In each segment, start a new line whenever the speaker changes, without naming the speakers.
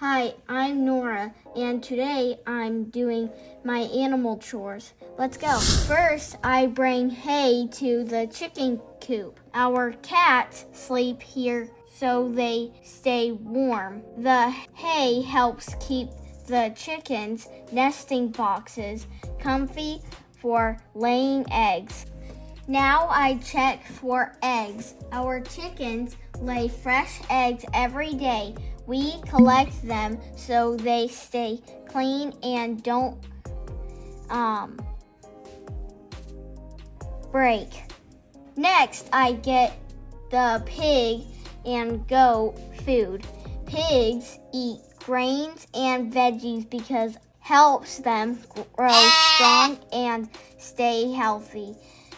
Hi, I'm Nora, and today I'm doing my animal chores. Let's go. First, I bring hay to the chicken coop. Our cats sleep here so they stay warm. The hay helps keep the chickens' nesting boxes comfy for laying eggs. Now I check for eggs. Our chickens lay fresh eggs every day. We collect them so they stay clean and don't break. Next, I get the pig and goat food. Pigs eat grains and veggies because helps them grow strong and stay healthy.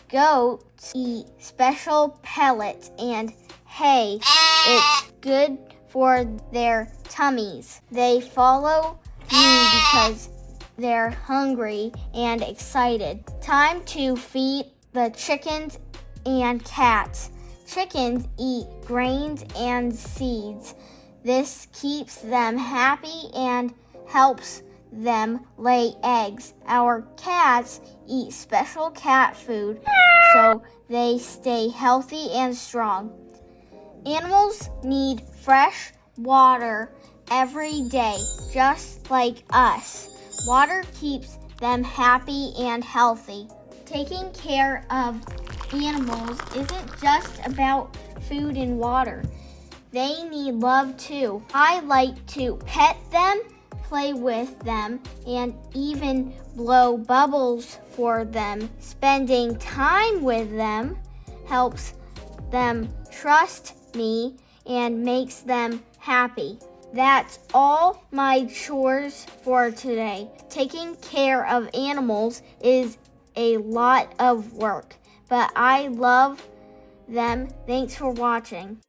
Goats eat special pellets and hay. It's good for their tummies. They follow me because they're hungry and excited. Time to feed the chickens and cats. Chickens eat grains and seeds. This keeps them happy and helps them lay eggs. Our cats eat special cat food so they stay healthy and strong. Animals need fresh water every day, just like us. Water keeps them happy and healthy. Taking care of animals isn't just about food and water. They need love too. I like to pet them, play with them, and even blow bubbles for them. Spending time with them helps them trust me and makes them happy. That's all my chores for today. Taking care of animals is a lot of work, but I love them. Thanks for watching.